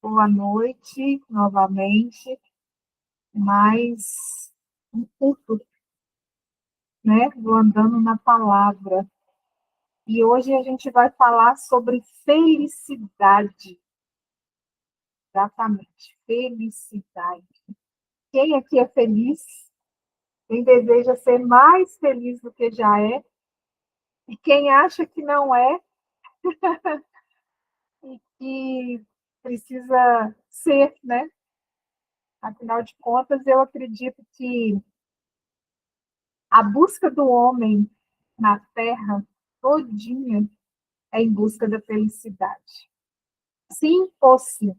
Boa noite, novamente. Mais um culto, né? Do Andando na Palavra. E hoje a gente vai falar sobre felicidade. Exatamente, felicidade. Quem aqui é feliz? Quem deseja ser mais feliz do que já é? E quem acha que não é e que precisa ser, né? Afinal de contas, eu acredito que a busca do homem na Terra todinha é em busca da felicidade. Sim ou sim.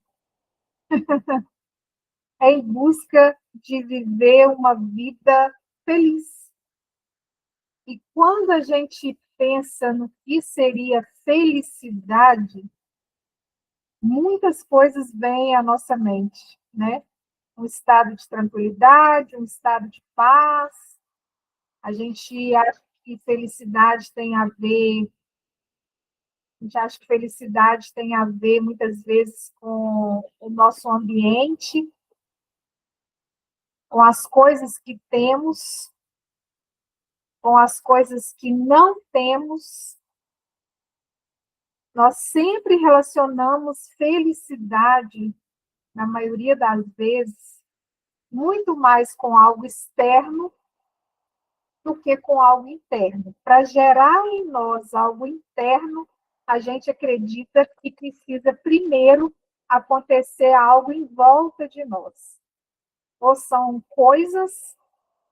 É em busca de viver uma vida feliz. E quando a gente pensa no que seria felicidade, muitas coisas vêm à nossa mente, né? Um estado de tranquilidade, um estado de paz. A gente acha que felicidade tem a ver A gente acha que felicidade tem a ver, muitas vezes, com o nosso ambiente, com as coisas que temos, com as coisas que não temos. Nós sempre relacionamos felicidade, na maioria das vezes, muito mais com algo externo do que com algo interno. Para gerar em nós algo interno, a gente acredita que precisa primeiro acontecer algo em volta de nós. Ou são coisas,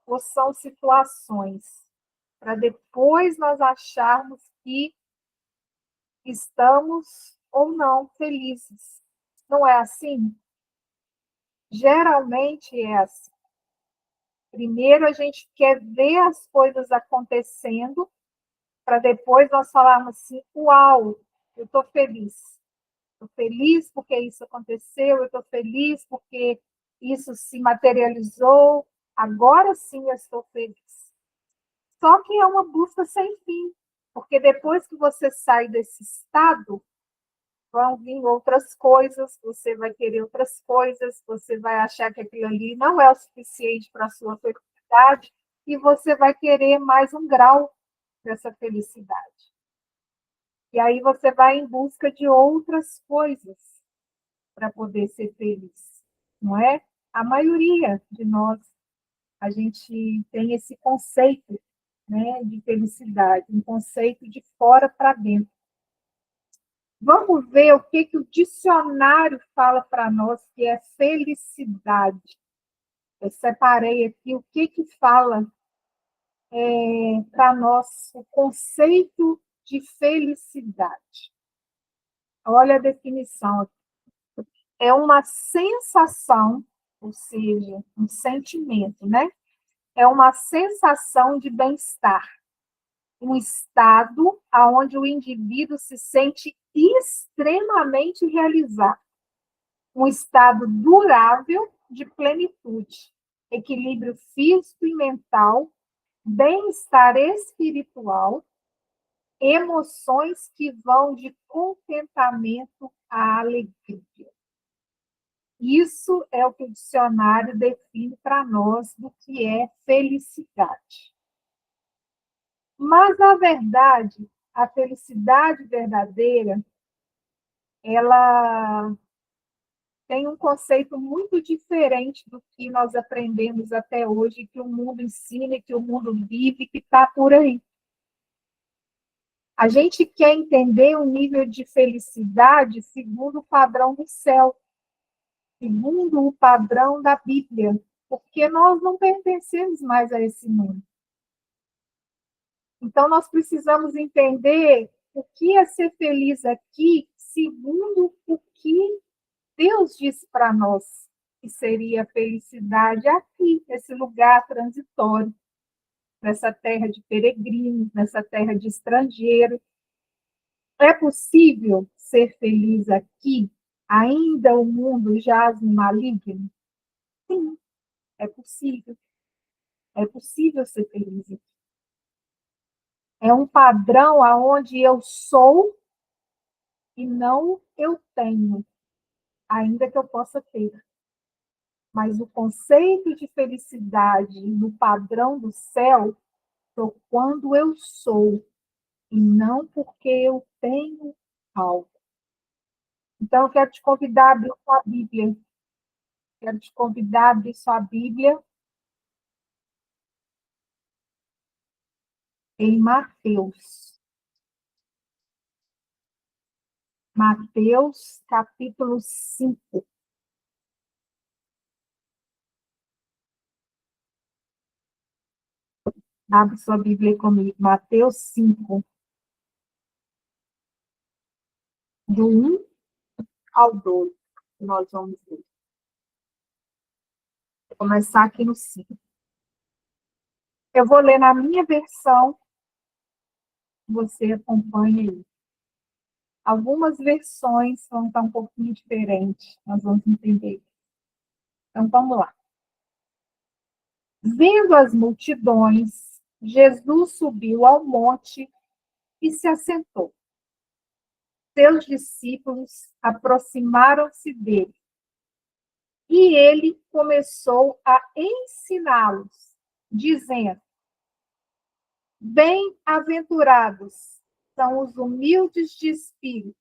ou são situações, para depois nós acharmos que estamos ou não felizes. Não é assim? Geralmente é assim. Primeiro a gente quer ver as coisas acontecendo, para depois nós falarmos assim: uau, eu estou feliz. Estou feliz porque isso aconteceu, eu estou feliz porque isso se materializou, agora sim eu estou feliz. Só que é uma busca sem fim, porque depois que você sai desse estado, vão vir outras coisas, você vai querer outras coisas, você vai achar que aquilo ali não é o suficiente para a sua felicidade, e você vai querer mais um grau dessa felicidade. E aí você vai em busca de outras coisas para poder ser feliz, não é? A maioria de nós, a gente tem esse conceito, né, de felicidade, um conceito de fora para dentro. Vamos ver o que o dicionário fala para nós que é felicidade. Eu separei aqui o que fala para nós o conceito de felicidade. Olha a definição. É uma sensação, ou seja, um sentimento, né? É uma sensação de bem-estar, um estado onde o indivíduo se sente extremamente realizado, um estado durável de plenitude, equilíbrio físico e mental, bem-estar espiritual, emoções que vão de contentamento à alegria. Isso é o que o dicionário define para nós do que é felicidade. Mas, na verdade, a felicidade verdadeira, ela tem um conceito muito diferente do que nós aprendemos até hoje, que o mundo ensina, que o mundo vive, que está por aí. A gente quer entender o nível de felicidade segundo o padrão do céu, segundo o padrão da Bíblia, porque nós não pertencemos mais a esse mundo. Então, nós precisamos entender o que é ser feliz aqui, segundo o que Deus disse para nós que seria a felicidade aqui, nesse lugar transitório, nessa terra de peregrinos, nessa terra de estrangeiro. É possível ser feliz aqui? Ainda o mundo jaz no maligno? Sim, é possível. É possível ser feliz aqui. É um padrão aonde eu sou e não eu tenho. ainda que eu possa ter. Mas o conceito de felicidade no padrão do céu sou quando eu sou, e não porque eu tenho algo. Então, eu quero te convidar a abrir sua Bíblia. Quero te convidar a abrir sua Bíblia em Mateus. Mateus, capítulo 5. Abre sua Bíblia comigo. Mateus 5, do 1 ao 2. Nós vamos ler. Vou começar aqui no 5. Eu vou ler na minha versão, você acompanha aí. Algumas versões vão estar um pouquinho diferentes, nós vamos entender. Então, vamos lá. Vendo as multidões, Jesus subiu ao monte e se assentou. Seus discípulos aproximaram-se dele e ele começou a ensiná-los, dizendo: Bem-aventurados são os humildes de espírito,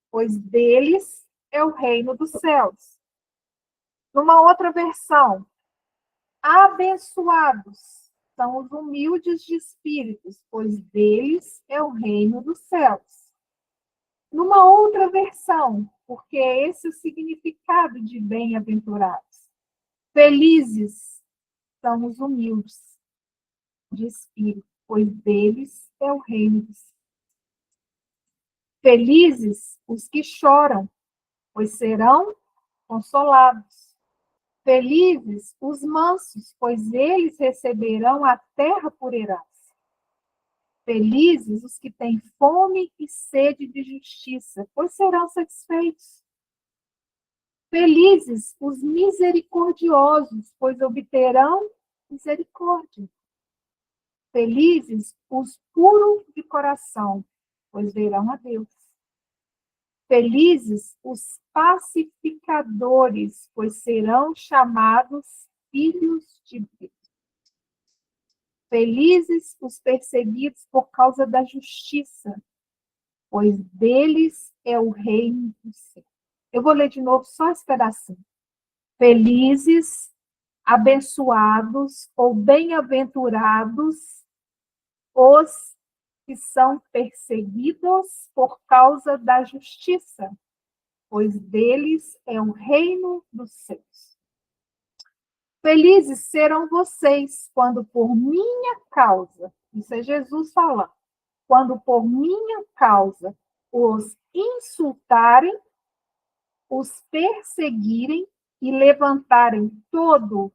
pois deles é o reino dos céus. Numa outra versão, abençoados são os humildes de espíritos, pois deles é o reino dos céus. Numa outra versão, porque é esse o significado de bem-aventurados. Felizes são os humildes de espírito, pois deles é o reino dos céus. Felizes os que choram, pois serão consolados. Felizes os mansos, pois eles receberão a terra por herança. Felizes os que têm fome e sede de justiça, pois serão satisfeitos. Felizes os misericordiosos, pois obterão misericórdia. Felizes os puros de coração, pois verão a Deus. Felizes os pacificadores, pois serão chamados filhos de Deus. Felizes os perseguidos por causa da justiça, pois deles é o reino do céu. Eu vou ler de novo só esse pedacinho. Felizes, abençoados ou bem-aventurados os que são perseguidos por causa da justiça, pois deles é o reino dos céus. Felizes serão vocês quando por minha causa, isso é Jesus falando, quando por minha causa os insultarem, os perseguirem e levantarem todo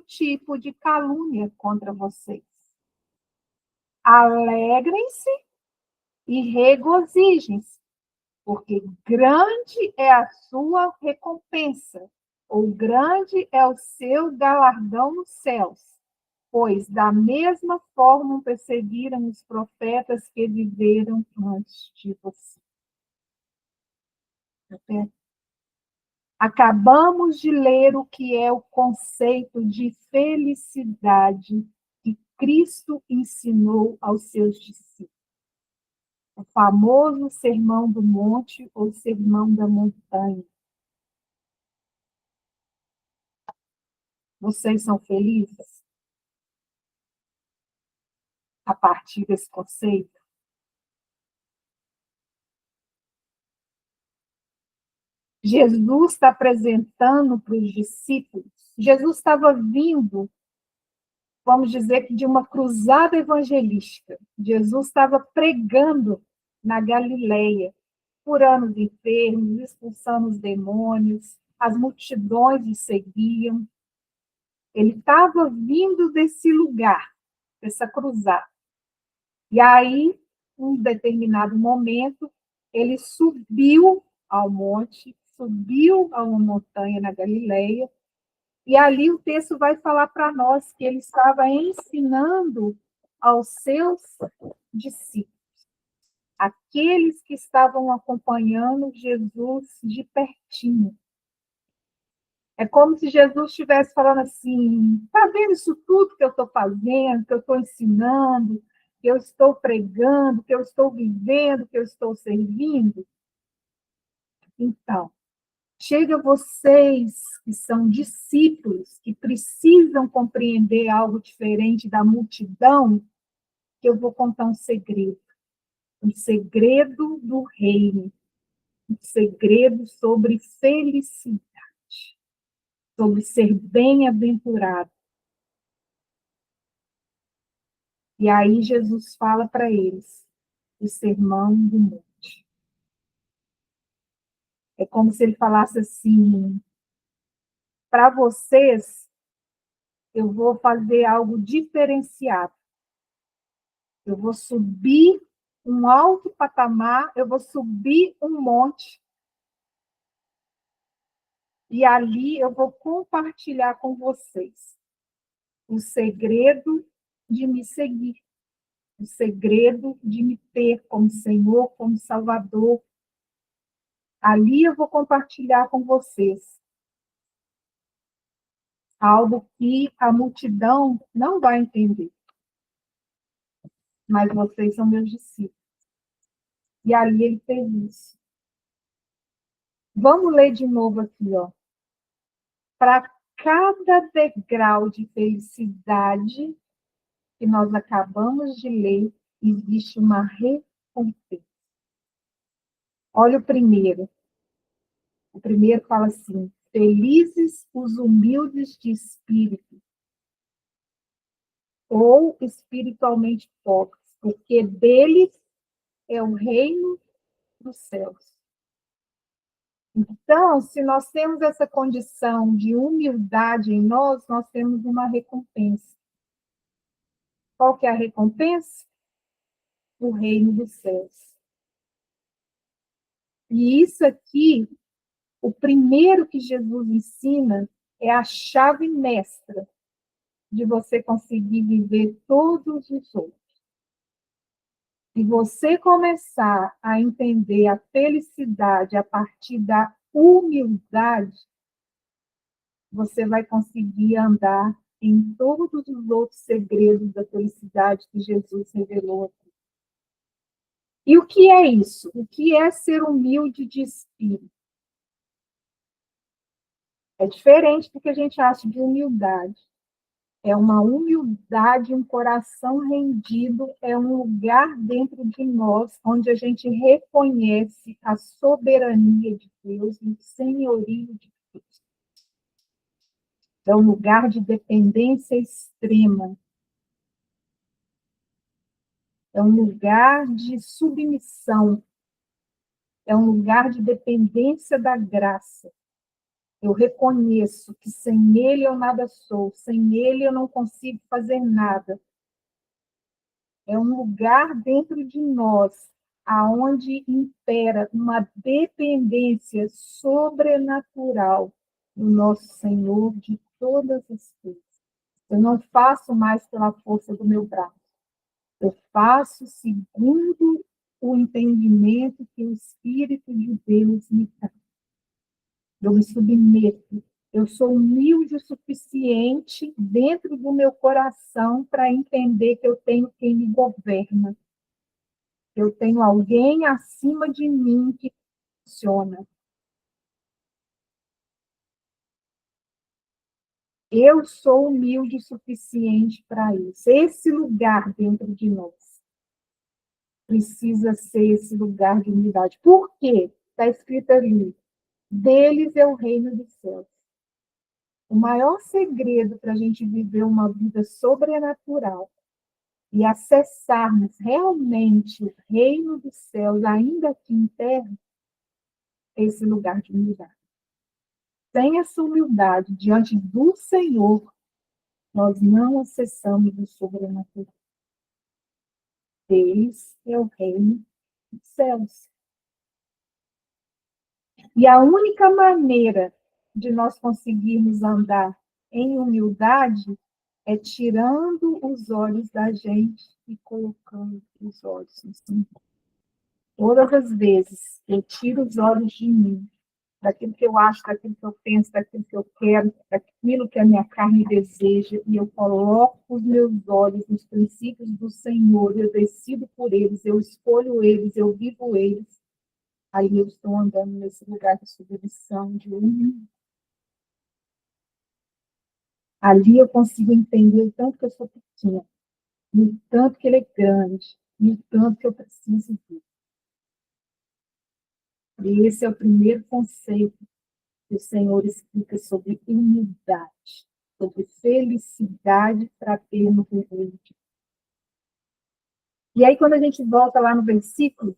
tipo de calúnia contra vocês. Alegrem-se e regozijem-se, porque grande é a sua recompensa, ou grande é o seu galardão nos céus, pois da mesma forma perseguiram os profetas que viveram antes de você. Acabamos de ler o que é o conceito de felicidade que Cristo ensinou aos seus discípulos. O famoso Sermão do Monte ou Sermão da Montanha. Vocês são felizes a partir desse conceito? Jesus está apresentando para os discípulos. Jesus estava vindo, vamos dizer que de uma cruzada evangelística. Jesus estava pregando na Galileia, curando os enfermos, expulsando os demônios, as multidões o seguiam. Ele estava vindo desse lugar, dessa cruzada. E aí, em um determinado momento, ele subiu ao monte, subiu a uma montanha na Galileia, e ali o texto vai falar para nós que ele estava ensinando aos seus discípulos. aqueles que estavam acompanhando Jesus de pertinho. É como se Jesus estivesse falando assim: está vendo isso tudo que eu estou fazendo, que eu estou ensinando, que eu estou pregando, que eu estou vivendo, que eu estou servindo? Então, chega vocês que são discípulos, que precisam compreender algo diferente da multidão, que eu vou contar um segredo do reino, um segredo sobre felicidade, sobre ser bem-aventurado. E aí Jesus fala para eles o sermão do monte. É como se ele falasse assim: para vocês, eu vou fazer algo diferenciado. Eu vou subir um alto patamar, eu vou subir um monte, e ali eu vou compartilhar com vocês o segredo de me seguir, o segredo de me ter como Senhor, como Salvador. Ali eu vou compartilhar com vocês algo que a multidão não vai entender, mas vocês são meus discípulos. E ali ele fez isso. Vamos ler de novo aqui, ó. Para cada degrau de felicidade que nós acabamos de ler, existe uma recompensa. Olha o primeiro. O primeiro fala assim: felizes os humildes de espírito, ou espiritualmente pobres, porque deles é o reino dos céus. Então, se nós temos essa condição de humildade em nós, nós temos uma recompensa. Qual que é a recompensa? O reino dos céus. E isso aqui, o primeiro que Jesus ensina, é a chave mestra de você conseguir viver todos os outros. Se você começar a entender a felicidade a partir da humildade, você vai conseguir andar em todos os outros segredos da felicidade que Jesus revelou aqui. E o que é isso? O que é ser humilde de espírito? É diferente do que a gente acha de humildade. É uma humildade, um coração rendido, é um lugar dentro de nós onde a gente reconhece a soberania de Deus e o senhorio de Deus. É um lugar de dependência extrema. É um lugar de submissão. É um lugar de dependência da graça. Eu reconheço que sem Ele eu nada sou, sem Ele eu não consigo fazer nada. É um lugar dentro de nós aonde impera uma dependência sobrenatural do nosso Senhor de todas as coisas. Eu não faço mais pela força do meu braço. Eu faço segundo o entendimento que o Espírito de Deus me dá. Eu me submeto. Eu sou humilde o suficiente dentro do meu coração para entender que eu tenho quem me governa. Eu tenho alguém acima de mim que funciona. Eu sou humilde o suficiente para isso. Esse lugar dentro de nós precisa ser esse lugar de humildade. Por quê? Está escrito ali: deles é o reino dos céus. O maior segredo para a gente viver uma vida sobrenatural e acessarmos realmente o reino dos céus, ainda aqui em terra, é esse lugar de humildade. Sem essa humildade diante do Senhor, nós não acessamos o sobrenatural. Deles é o reino dos céus. E a única maneira de nós conseguirmos andar em humildade é tirando os olhos da gente e colocando os olhos no Senhor. Todas as vezes eu tiro os olhos de mim, daquilo que eu acho, daquilo que eu penso, daquilo que eu quero, daquilo que a minha carne deseja, e eu coloco os meus olhos nos princípios do Senhor, eu decido por eles, eu escolho eles, eu vivo eles, aí eu estou andando nesse lugar de submissão, de humildade. Ali eu consigo entender o tanto que eu sou pequena, e o tanto que ele é grande, e o tanto que eu preciso dele. E esse é o primeiro conceito que o Senhor explica sobre humildade, sobre felicidade para ter no reino de Deus. E aí, quando a gente volta lá no versículo,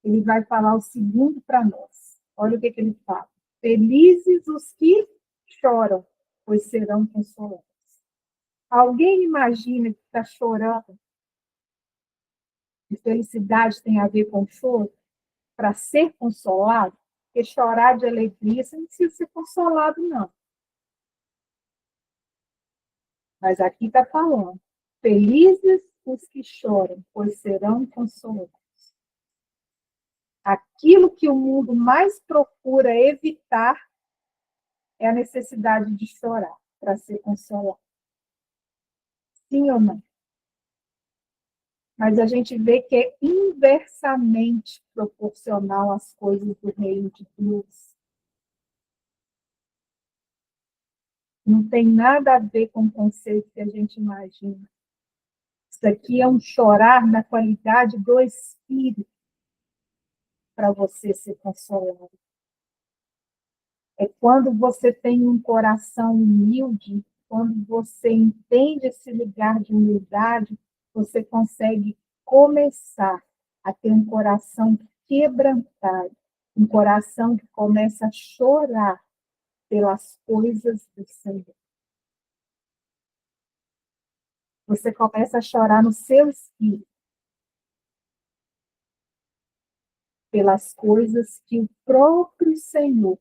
ele vai falar o segundo para nós. Olha o que ele fala. Felizes os que choram, pois serão consolados. Alguém imagina que está chorando, que felicidade tem a ver com choro? Para ser consolado? Porque chorar de alegria, você não precisa ser consolado, não. Mas aqui está falando, felizes os que choram, pois serão consolados. Aquilo que o mundo mais procura evitar é a necessidade de chorar para ser consolado. Sim ou não? Mas a gente vê que é inversamente proporcional às coisas do reino de Deus. Não tem nada a ver com o conceito que a gente imagina. Isso aqui é um chorar na qualidade do Espírito para você ser consolado. É quando você tem um coração humilde, quando você entende esse lugar de humildade, você consegue começar a ter um coração quebrantado, um coração que começa a chorar pelas coisas do Senhor. Você começa a chorar no seu espírito pelas coisas que o próprio Senhor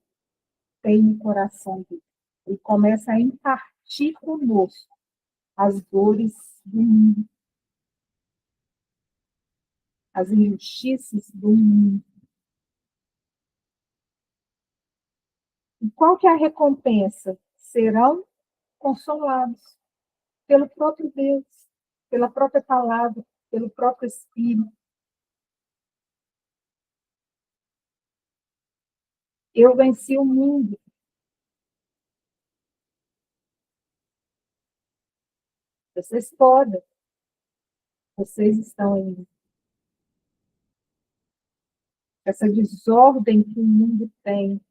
tem no coração dele. Ele começa a impartir conosco as dores do mundo, as injustiças do mundo. E qual que é a recompensa? Serão consolados pelo próprio Deus, pela própria palavra, pelo próprio Espírito. Eu venci o mundo. Vocês podem. Vocês estão em mim. Essa desordem que o mundo tem,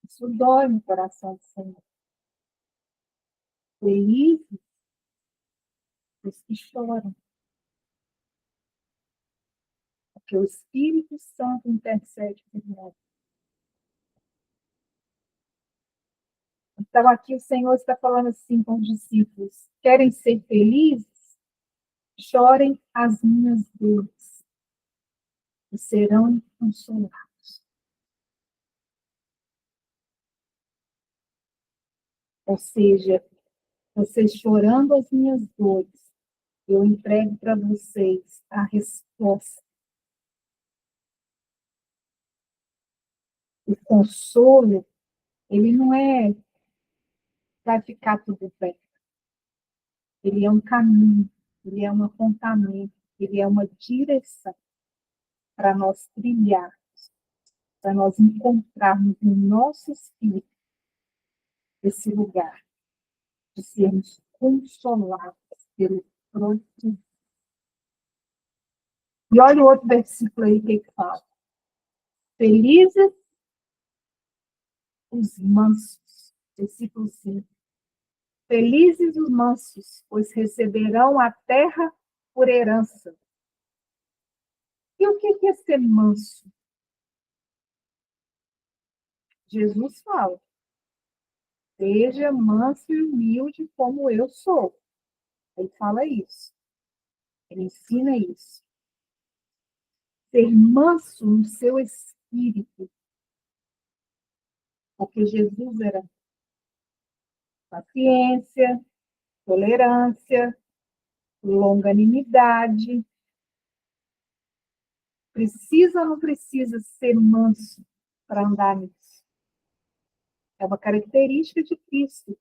isso dói no coração do Senhor. Felizes os que choram, porque o Espírito Santo intercede por nós. Então, aqui o Senhor está falando assim com os discípulos: querem ser felizes? Chorem as minhas dores e serão consolados. Ou seja, vocês chorando as minhas dores, eu entrego para vocês a resposta. O consolo, ele não é vai ficar tudo bem. Ele é um caminho, ele é um apontamento, ele é uma direção para nós trilhar, para nós encontrarmos no nosso espírito esse lugar de sermos consolados pelo próprio. E olha o outro versículo aí que fala. Felizes os mansos, versículo 5. Felizes os mansos, pois receberão a terra por herança. E o que é ser manso? Jesus fala, seja manso e humilde como eu sou. Ele fala isso. Ele ensina isso. Ser manso no seu espírito. Porque Jesus era paciência, tolerância, longanimidade. Precisa ou não precisa ser manso para andar nisso? É uma característica de Cristo.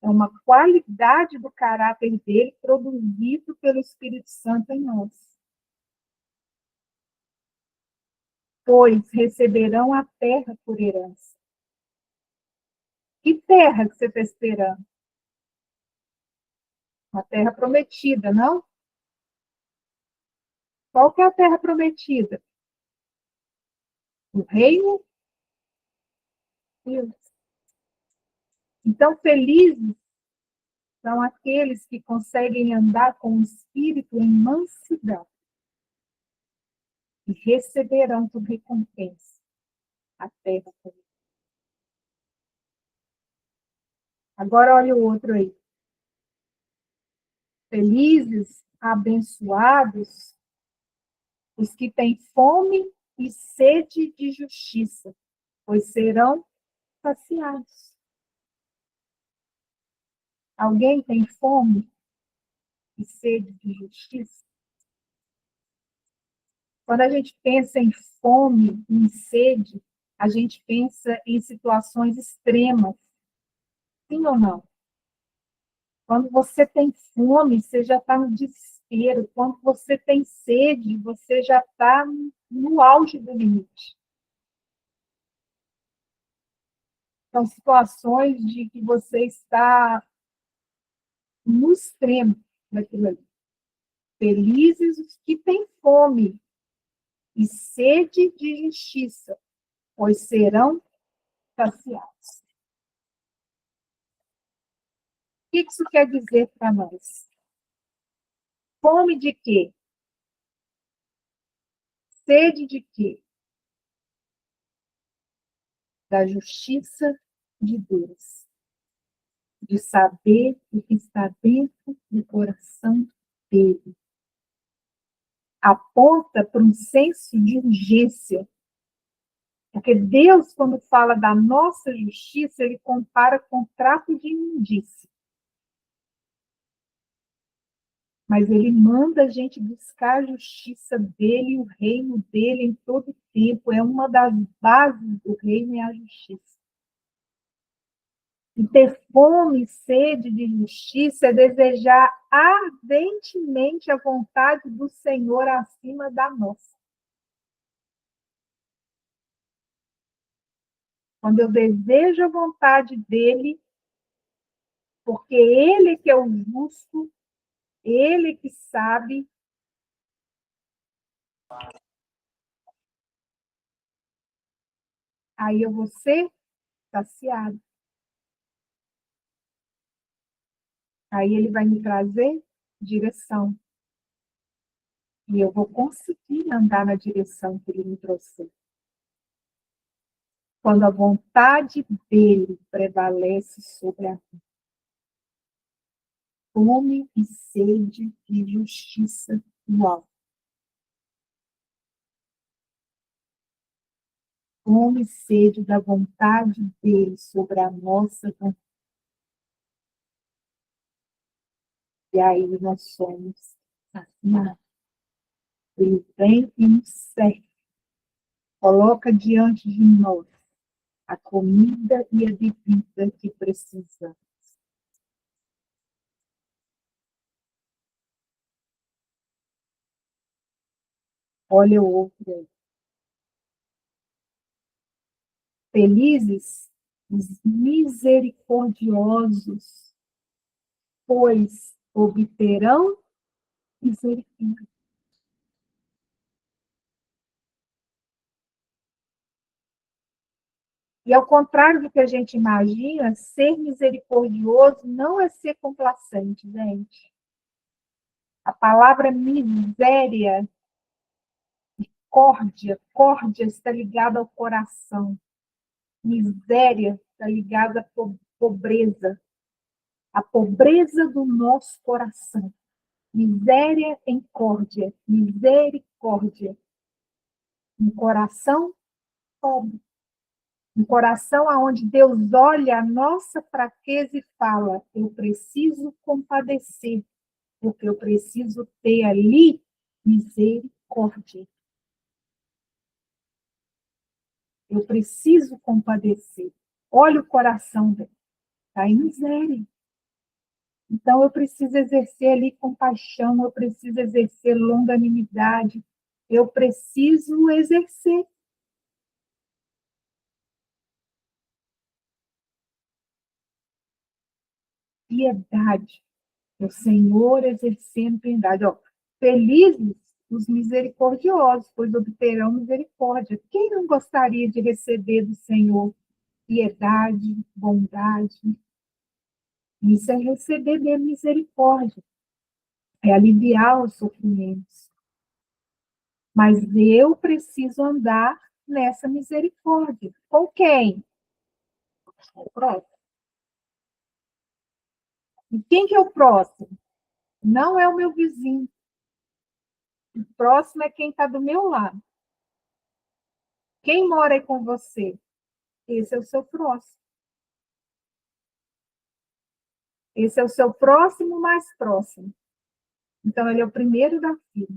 É uma qualidade do caráter dele produzido pelo Espírito Santo em nós. Pois receberão a terra por herança. Que terra que você está esperando? Uma terra prometida, não? Qual que é a terra prometida? O reino de Deus. Então, felizes são aqueles que conseguem andar com o Espírito em mansidão e receberão por recompensa a terra. Agora olha o outro aí. Felizes, abençoados, os que têm fome e sede de justiça, pois serão saciados. Alguém tem fome e sede de justiça? Quando a gente pensa em fome, em sede, a gente pensa em situações extremas. Sim ou não? Quando você tem fome, você já está no desespero. Quando você tem sede, você já está no auge do limite. São situações de que você está no extremo daquilo ali. Felizes os que têm fome e sede de justiça, pois serão saciados. O que isso quer dizer para nós? Fome de quê? Sede de quê? Da justiça de Deus. De saber o que está dentro do coração dele. Aponta para um senso de urgência. Porque Deus, quando fala da nossa justiça, ele compara com trapo de imundícia. Mas ele manda a gente buscar a justiça dele, o reino dele em todo tempo. É uma das bases do reino, é a justiça. E ter fome e sede de justiça é desejar ardentemente a vontade do Senhor acima da nossa. Quando eu desejo a vontade dele, porque ele que é o justo, ele que sabe, aí eu vou ser saciado. Aí ele vai me trazer direção. E eu vou conseguir andar na direção que ele me trouxe. Quando a vontade dele prevalece sobre a minha. Fome e sede de justiça no alto. Fome e sede da vontade dele sobre a nossa vontade. E aí nós somos saciados. Ele vem e nos serve. Coloca diante de nós a comida e a bebida que precisamos. Olha o outro aí. Felizes os misericordiosos, pois obterão misericórdia. E ao contrário do que a gente imagina, ser misericordioso não é ser complacente, gente. A palavra miséria, córdia está ligada ao coração. Miséria está ligada à pobreza. A pobreza do nosso coração. Miséria em córdia, misericórdia. Um coração pobre. Um coração onde Deus olha a nossa fraqueza e fala, eu preciso compadecer, porque eu preciso ter ali misericórdia. Eu preciso compadecer. Olha o coração dele. Está em miséria. Então, eu preciso exercer ali compaixão, eu preciso exercer longanimidade, eu preciso exercer. Piedade. O Senhor exercendo piedade. Ó, felizes os misericordiosos, pois obterão misericórdia. Quem não gostaria de receber do Senhor piedade, bondade? Isso é receber mesmo misericórdia, é aliviar os sofrimentos. Mas eu preciso andar nessa misericórdia. Com quem? Com o próximo. E quem que é o próximo? Não é o meu vizinho. O próximo é quem está do meu lado. Quem mora aí com você? Esse é o seu próximo. Esse é o seu próximo mais próximo. Então, ele é o primeiro da fila.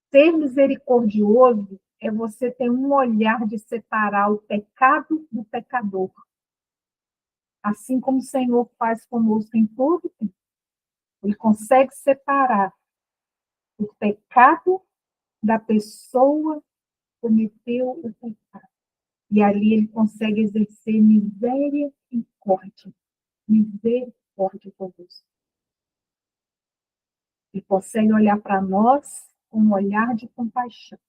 Ser misericordioso é você ter um olhar de separar o pecado do pecador. Assim como o Senhor faz conosco em todo tempo. Ele consegue separar o pecado da pessoa que cometeu o pecado. E ali ele consegue exercer misericórdia. Misericórdia conosco. Ele consegue olhar para nós com um olhar de compaixão.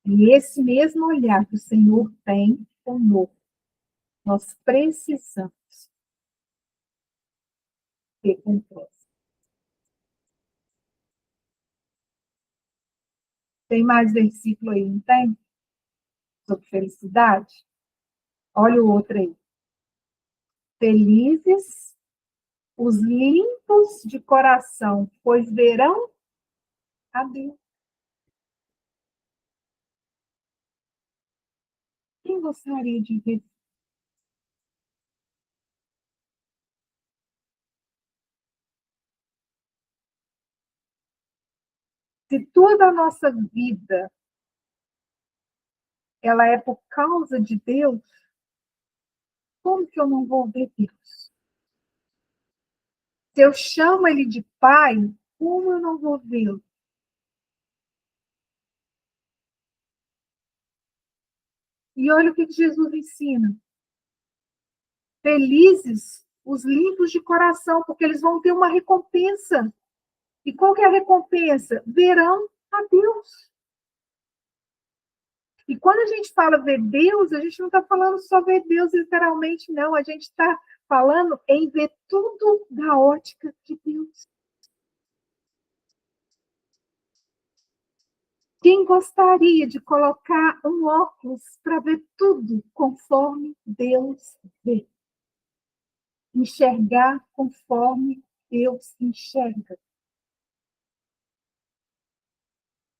E esse mesmo olhar que o Senhor tem conosco, nós precisamos ter com o próximo. Tem mais versículo aí, não tem? Sobre felicidade? Olha o outro aí. Felizes os limpos de coração, pois verão a Deus. Quem gostaria de ver? Se toda a nossa vida ela é por causa de Deus, como que eu não vou ver Deus? Se eu chamo Ele de Pai, como eu não vou vê-lo? E olha o que Jesus ensina. Felizes os limpos de coração, porque eles vão ter uma recompensa. E qual que é a recompensa? Verão a Deus. E quando a gente fala ver Deus, a gente não está falando só ver Deus literalmente, não. A gente está falando em ver tudo da ótica de Deus. Quem gostaria de colocar um óculos para ver tudo conforme Deus vê? Enxergar conforme Deus enxerga.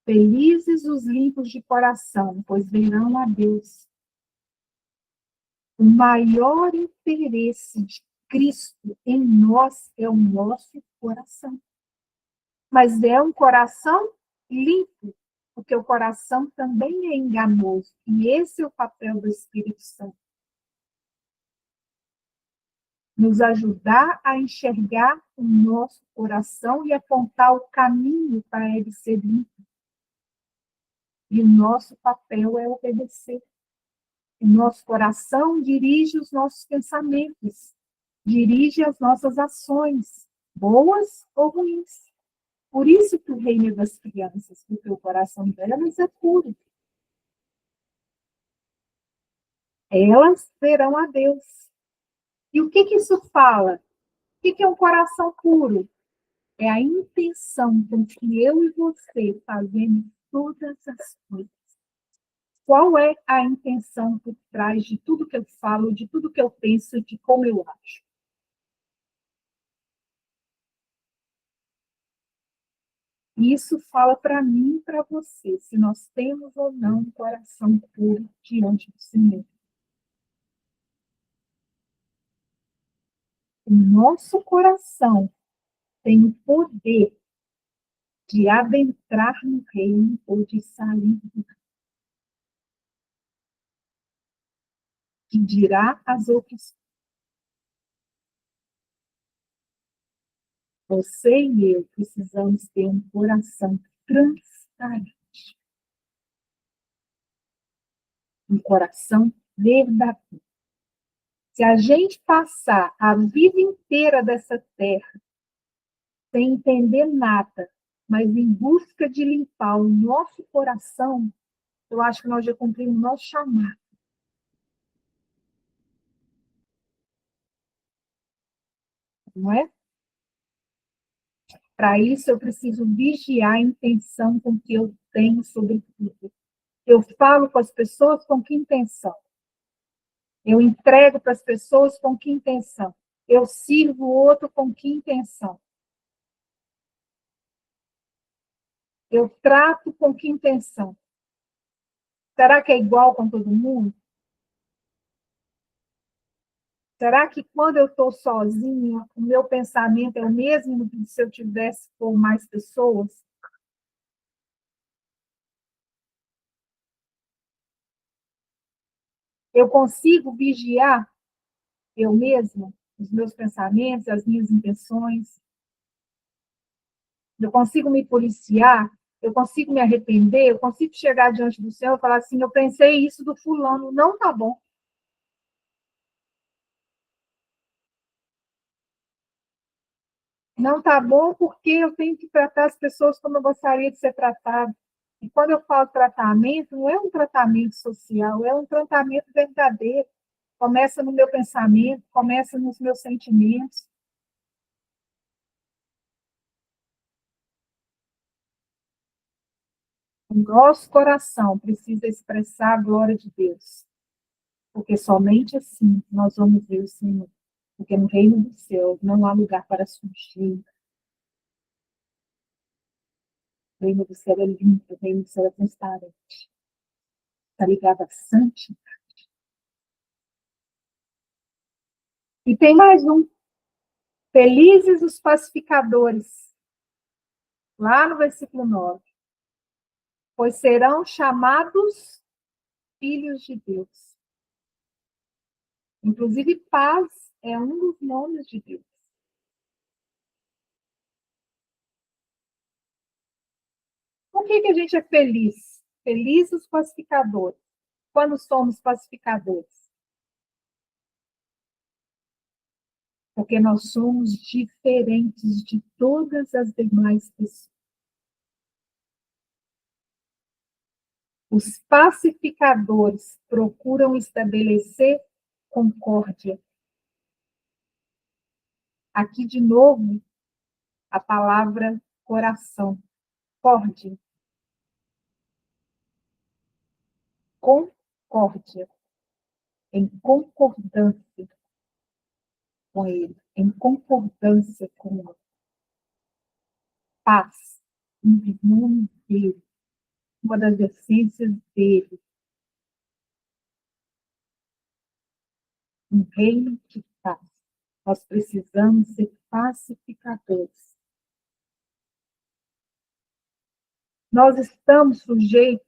Felizes os limpos de coração, pois verão a Deus. O maior interesse de Cristo em nós é o nosso coração. Mas é um coração limpo, porque o coração também é enganoso. E esse é o papel do Espírito Santo. Nos ajudar a enxergar o nosso coração e apontar o caminho para ele ser limpo. E o nosso papel é obedecer. O nosso coração dirige os nossos pensamentos, dirige as nossas ações, boas ou ruins. Por isso que o reino é das crianças, porque o coração delas é puro. Elas verão a Deus. E o que isso fala? O que é um coração puro? É a intenção com que eu e você fazemos todas as coisas. Qual é a intenção por trás de tudo que eu falo, de tudo que eu penso, de como eu acho? Isso fala para mim e para você, se nós temos ou não um coração puro diante do Senhor. O nosso coração tem o poder de adentrar no reino ou de sair do reino. Que dirá as outras. Você e eu precisamos ter um coração transparente. Um coração verdadeiro. Se a gente passar a vida inteira dessa terra sem entender nada, mas em busca de limpar o nosso coração, eu acho que nós já cumprimos o nosso chamado. Não é? Para isso, eu preciso vigiar a intenção com que eu tenho sobre tudo. Eu falo com as pessoas com que intenção? Eu entrego para as pessoas com que intenção? Eu sirvo o outro com que intenção? Eu trato com que intenção? Será que é igual com todo mundo? Será que quando eu estou sozinha, o meu pensamento é o mesmo que se eu tivesse com mais pessoas? Eu consigo vigiar eu mesma, os meus pensamentos, as minhas intenções? Eu consigo me policiar? Eu consigo me arrepender? Eu consigo chegar diante do Senhor e falar assim, eu pensei isso do fulano, não tá bom. Não tá bom porque eu tenho que tratar as pessoas como eu gostaria de ser tratado. E quando eu falo tratamento, não é um tratamento social, é um tratamento verdadeiro. Começa no meu pensamento, começa nos meus sentimentos. O nosso coração precisa expressar a glória de Deus, porque somente assim nós vamos ver o Senhor. Porque no reino do céu não há lugar para sujeira. O reino do céu é limpo, o reino do céu é transparente. Está ligado a santidade. E tem mais um. Felizes os pacificadores, lá no versículo 9, pois serão chamados filhos de Deus. Inclusive, paz é um dos nomes de Deus. Por que a gente é feliz? Felizes os pacificadores. Quando somos pacificadores? Porque nós somos diferentes de todas as demais pessoas. Os pacificadores procuram estabelecer concórdia. Aqui, de novo, a palavra coração. Concórdia. Concórdia. Em concordância com ele. Em concordância com ele. Paz. Um nome dele. Uma das essências dele. Um reino de paz. Nós precisamos ser pacificadores. Nós estamos sujeitos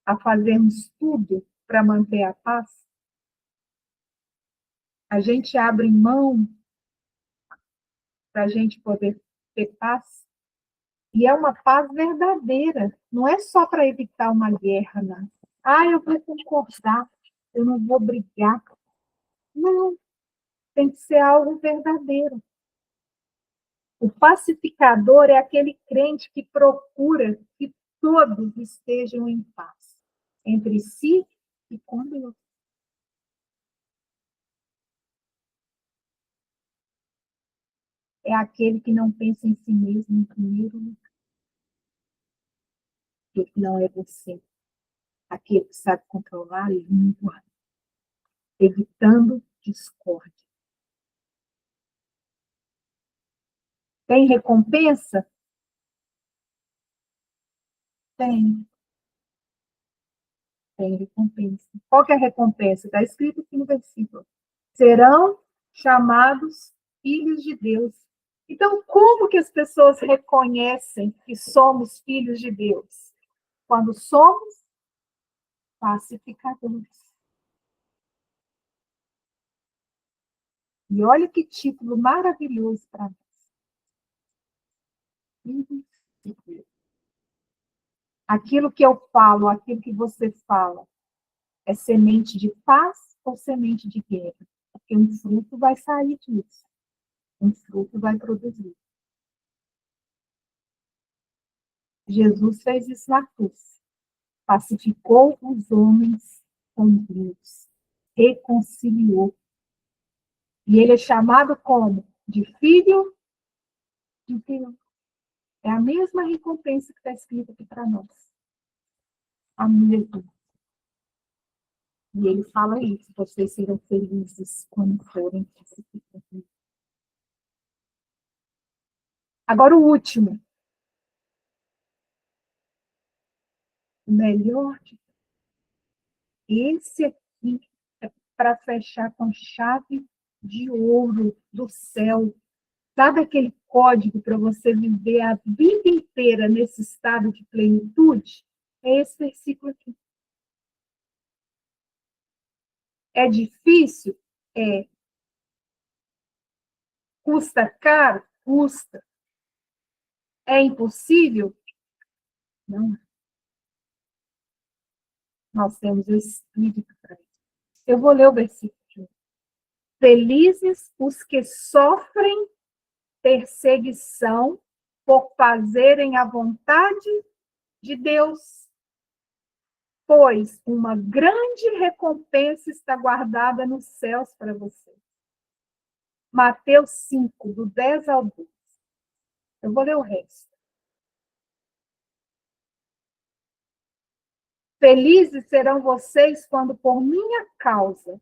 a fazermos tudo para manter a paz? A gente abre mão para a gente poder ter paz? E é uma paz verdadeira, não é só para evitar uma guerra, não. Ah, eu vou concordar, eu não vou brigar. Não, tem que ser algo verdadeiro. O pacificador é aquele crente que procura que todos estejam em paz, entre si e com Deus. É aquele que não pensa em si mesmo em primeiro lugar, que não é você. Aquele que sabe controlar a língua, evitando discórdia. Tem recompensa? Tem. Tem recompensa. Qual que é a recompensa? Está escrito aqui no versículo. Serão chamados filhos de Deus. Então, como que as pessoas reconhecem que somos filhos de Deus? Quando somos pacificadores. E olha que título maravilhoso para nós. Aquilo que eu falo, aquilo que você fala, é semente de paz ou semente de guerra? Porque um fruto vai sair disso. Um fruto vai produzir. Jesus fez isso na cruz. Pacificou os homens com Deus. Reconciliou. E ele é chamado como? De filho de Deus. É a mesma recompensa que está escrita aqui para nós. A mesma. E ele fala isso, vocês serão felizes quando forem pacificados. Agora o último. O melhor de esse aqui é para fechar com chave de ouro do céu. Sabe aquele código para você viver a vida inteira nesse estado de plenitude? É esse versículo aqui. É difícil? É. Custa caro? Custa. É impossível? Não. Nós temos o Espírito para isso. Eu vou ler o versículo. Felizes os que sofrem perseguição por fazerem a vontade de Deus, pois uma grande recompensa está guardada nos céus para você. Mateus 5, do 10 ao 12. Eu vou ler o resto. Felizes serão vocês quando, por minha causa,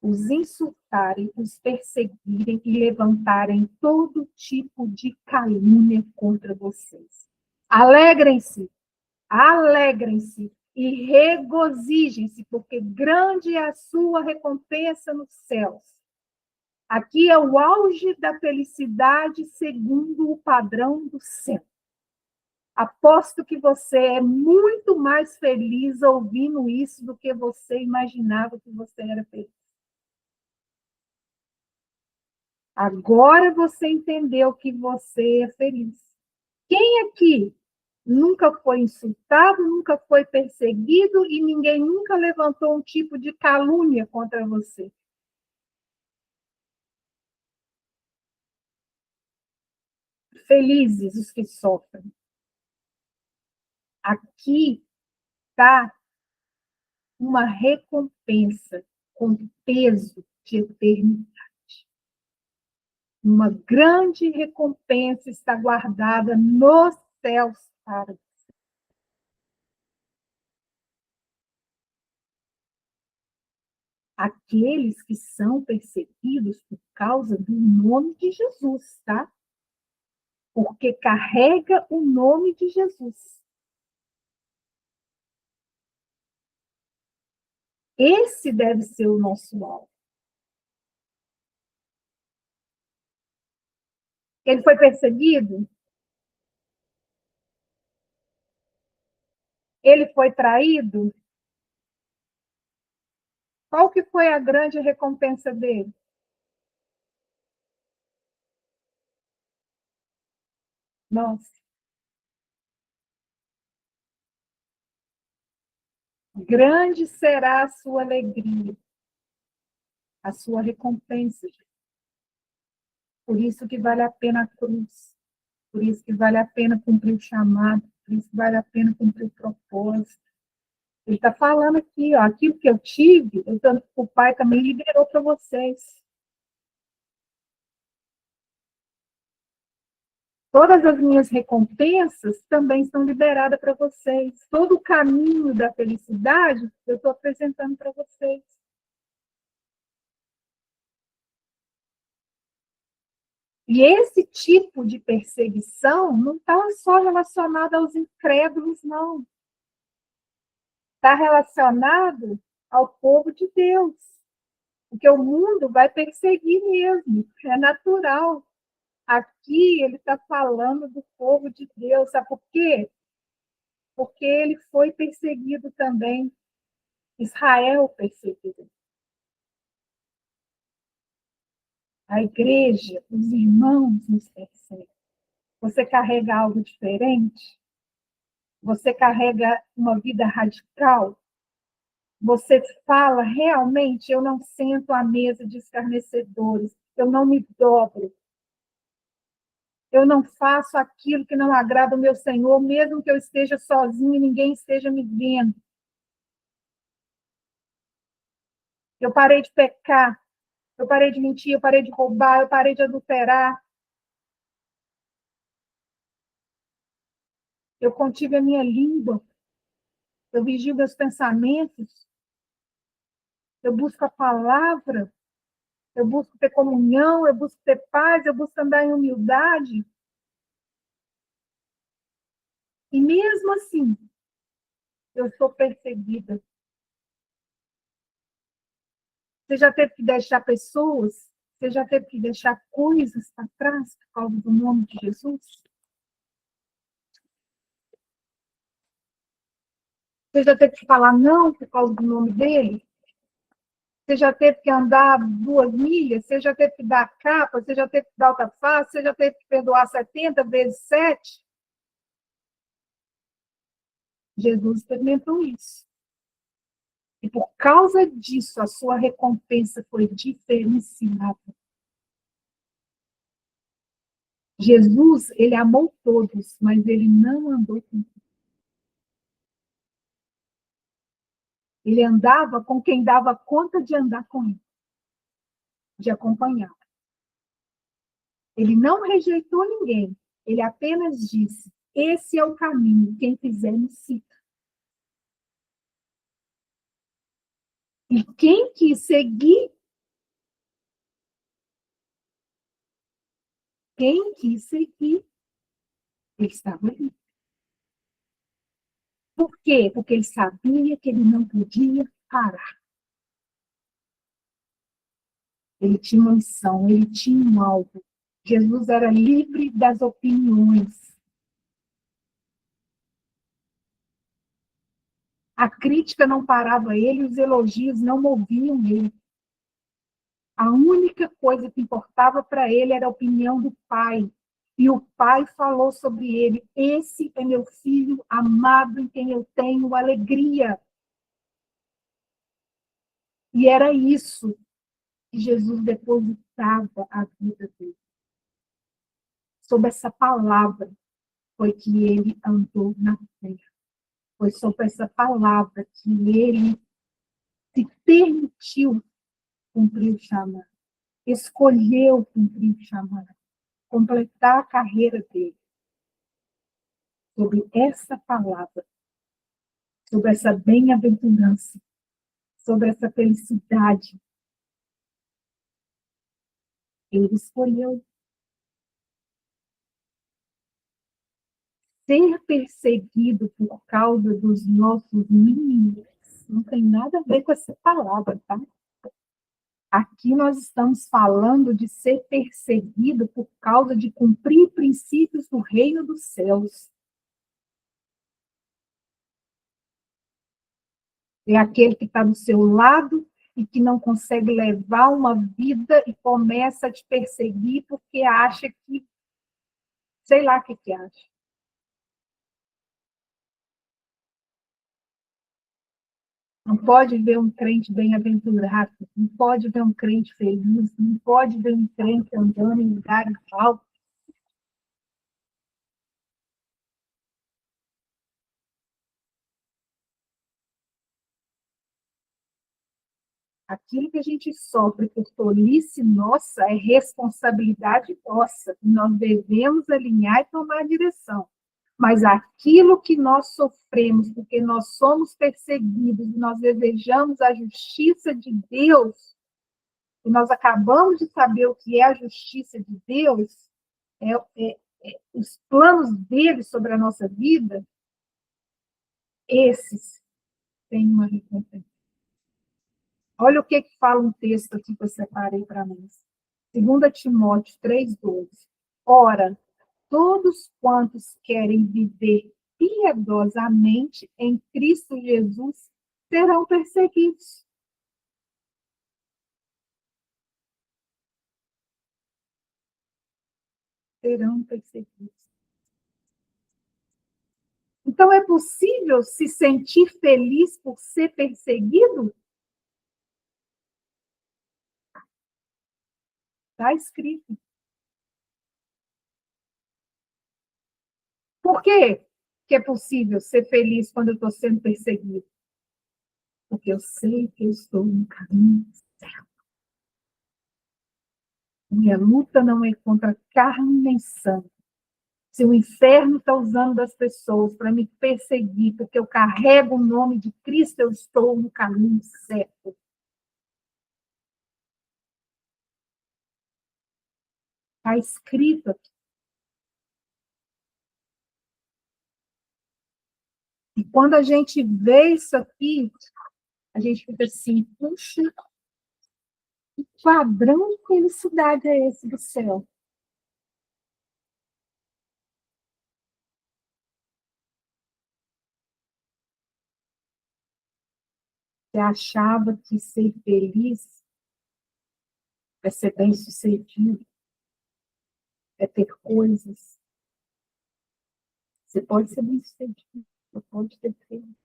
os insultarem, os perseguirem e levantarem todo tipo de calúnia contra vocês. Alegrem-se, alegrem-se e regozijem-se, porque grande é a sua recompensa nos céus. Aqui é o auge da felicidade segundo o padrão do céu. Aposto que você é muito mais feliz ouvindo isso do que você imaginava que você era feliz. Agora você entendeu que você é feliz. Quem aqui nunca foi insultado, nunca foi perseguido e ninguém nunca levantou um tipo de calúnia contra você? Felizes os que sofrem. Aqui está uma recompensa com peso de eternidade. Uma grande recompensa está guardada nos céus para você. Aqueles que são perseguidos por causa do nome de Jesus, tá? Porque carrega o nome de Jesus. Esse deve ser o nosso alvo. Ele foi perseguido? Ele foi traído? Qual que foi a grande recompensa dele? Nossa. Grande será a sua alegria, a sua recompensa. Por isso que vale a pena a cruz. Por isso que vale a pena cumprir o chamado. Por isso que vale a pena cumprir o propósito. Ele está falando aqui, ó, aquilo que eu tive, o Pai também liberou para vocês. Todas as minhas recompensas também são liberadas para vocês. Todo o caminho da felicidade eu estou apresentando para vocês. E esse tipo de perseguição não está só relacionado aos incrédulos, não. Está relacionado ao povo de Deus. Porque o mundo vai perseguir mesmo, é natural. Aqui ele está falando do povo de Deus. Sabe por quê? Porque ele foi perseguido também. Israel perseguido. A igreja, os irmãos nos perseguem. Você carrega algo diferente? Você carrega uma vida radical? Você fala, realmente, eu não sento à mesa de escarnecedores, eu não me dobro, eu não faço aquilo que não agrada ao meu Senhor, mesmo que eu esteja sozinho e ninguém esteja me vendo. Eu parei de pecar, eu parei de mentir, eu parei de roubar, eu parei de adulterar. Eu contive a minha língua, eu vigio meus pensamentos, eu busco a palavra, eu busco ter comunhão, eu busco ter paz, eu busco andar em humildade. E mesmo assim, eu sou perseguida. Você já teve que deixar pessoas, você já teve que deixar coisas para trás por causa do nome de Jesus? Você já teve que falar não por causa do nome dele? Você já teve que andar 2 milhas? Você já teve que dar capa? Você já teve que dar alta face? Você já teve que perdoar 70 vezes 7? Jesus experimentou isso. E por causa disso, a sua recompensa foi diferenciada. Jesus, ele amou todos, mas ele não andou com todos. Ele andava com quem dava conta de andar com ele, de acompanhar. Ele não rejeitou ninguém, ele apenas disse: esse é o caminho, quem quiser me siga. E quem quis seguir, ele estava ali. Por quê? Porque ele sabia que ele não podia parar. Ele tinha uma missão, ele tinha um alvo. Jesus era livre das opiniões. A crítica não parava ele, os elogios não moviam ele. A única coisa que importava para ele era a opinião do pai. E o pai falou sobre ele: esse é meu filho amado em quem eu tenho alegria. E era isso que Jesus depositava a vida dele. Sob essa palavra foi que ele andou na terra. Foi sob essa palavra que ele se permitiu cumprir o chamado. Escolheu cumprir o chamado. Completar a carreira dele. Sobre essa palavra. Sobre essa bem-aventurança. Sobre essa felicidade. Ele escolheu ser perseguido por causa dos nossos inimigos. Não tem nada a ver com essa palavra, tá? Aqui nós estamos falando de ser perseguido por causa de cumprir princípios do reino dos céus. É aquele que está do seu lado e que não consegue levar uma vida e começa a te perseguir porque acha que, sei lá o que acha. Não pode ver um crente bem-aventurado, não pode ver um crente feliz, não pode ver um crente andando em lugares altos. Aquilo que a gente sofre por tolice nossa é responsabilidade nossa, e nós devemos alinhar e tomar a direção. Mas aquilo que nós sofremos, porque nós somos perseguidos, e nós desejamos a justiça de Deus, e nós acabamos de saber o que é a justiça de Deus, é, é, os planos dele sobre a nossa vida, esses têm uma recompensa. Olha o que fala um texto aqui que eu separei para nós. 2 Timóteo 3,12. Ora, todos quantos querem viver piedosamente em Cristo Jesus serão perseguidos. Serão perseguidos. Então, é possível se sentir feliz por ser perseguido? Está escrito. Por quê que é possível ser feliz quando eu estou sendo perseguido? Porque eu sei que eu estou no caminho certo. Minha luta não é contra carne nem sangue. Se o inferno está usando das pessoas para me perseguir, porque eu carrego o nome de Cristo, eu estou no caminho certo. Está escrito aqui. E quando a gente vê isso aqui, a gente fica assim, puxa, que padrão de felicidade é esse do céu? Você achava que ser feliz é ser bem-sucedido, é ter coisas. Você pode ser bem-sucedido, você pode ter filho.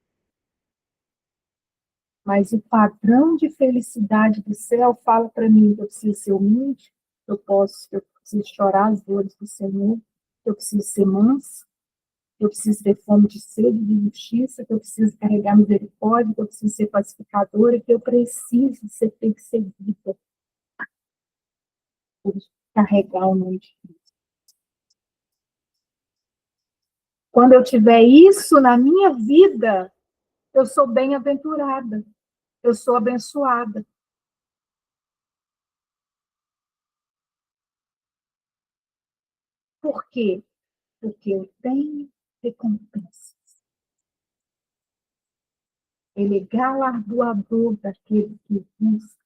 Mas o padrão de felicidade do céu fala para mim que eu preciso ser humilde, eu preciso chorar as dores do Senhor, que eu preciso ser manso, que eu preciso ter fome de sede, de justiça, que eu preciso carregar misericórdia, que eu preciso ser pacificadora, que eu preciso ser perseguida por carregar o nome de Cristo. Quando eu tiver isso na minha vida, eu sou bem-aventurada, eu sou abençoada. Por quê? Porque eu tenho recompensa. Ele é galardoador daquele que busca.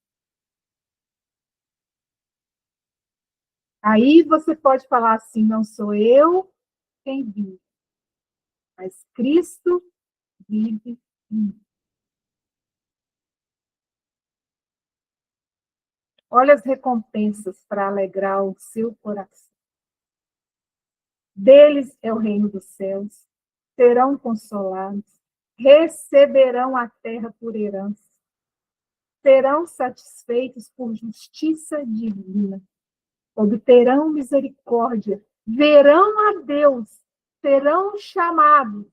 Aí você pode falar assim, não sou eu quem vive, mas Cristo vive em mim. Olha as recompensas para alegrar o seu coração. Deles é o reino dos céus, serão consolados, receberão a terra por herança, serão satisfeitos por justiça divina, obterão misericórdia, verão a Deus, serão chamados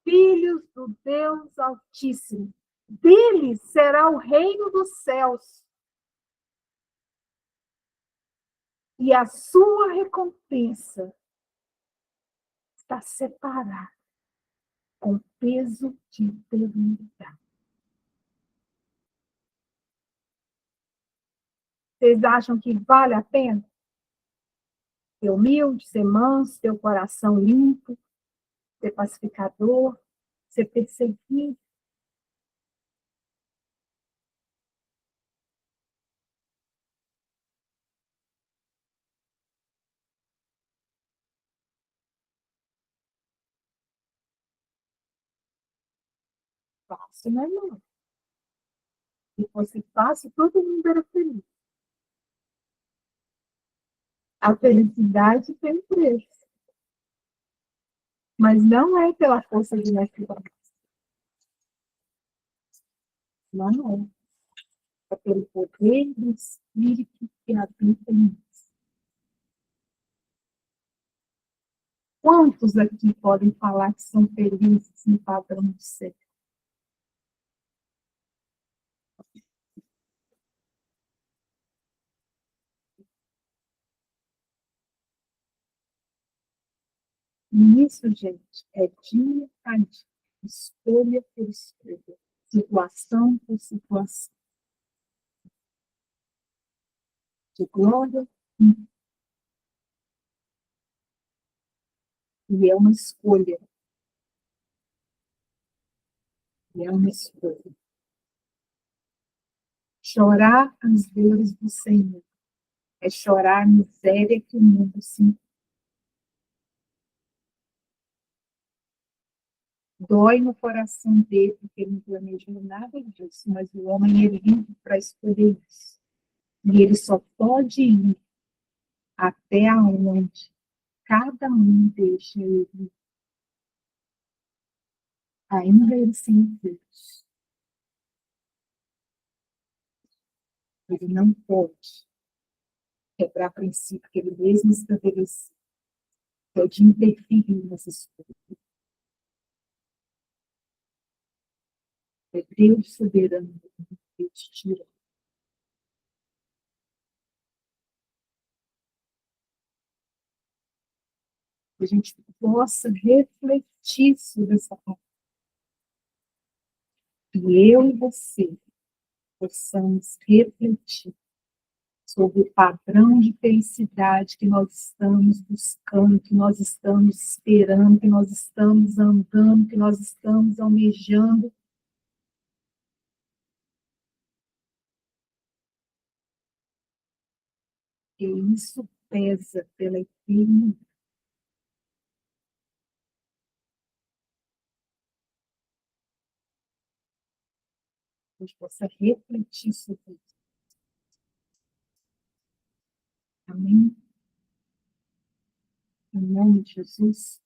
filhos do Deus Altíssimo. Deles será o reino dos céus. E a sua recompensa está separada com peso de eternidade. Vocês acham que vale a pena? Ser humilde, ser manso, ter o coração limpo, ser pacificador, ser perseguido. Fácil, não é não. Se fosse fácil, todo mundo era feliz. A felicidade tem um preço, mas não é pela força de natureza. Não é pelo poder do Espírito que habita em nós. Quantos aqui podem falar que são felizes no padrão do céu? E isso, gente, é dia a dia, escolha por escolha, situação por situação, de glória, e é uma escolha, e é uma escolha. Chorar as dores do Senhor é chorar a miséria que o mundo se encontra. dói no coração dele, porque ele não planejou nada disso, mas o homem ele vive para escolher isso. E ele só pode ir até aonde cada um deixa ele, ainda ele sem Deus. Ele não pode quebrar princípio que ele mesmo estabeleceu, que é de interferir nas escolhas. É Deus soberano, Deus tira. Que a gente possa refletir sobre essa palavra. E eu e você possamos refletir sobre o padrão de felicidade que nós estamos buscando, que nós estamos esperando, que nós estamos andando, que nós estamos almejando. E isso pesa pela eternidade. A gente possa refletir sobre isso. Amém? Em nome de Jesus.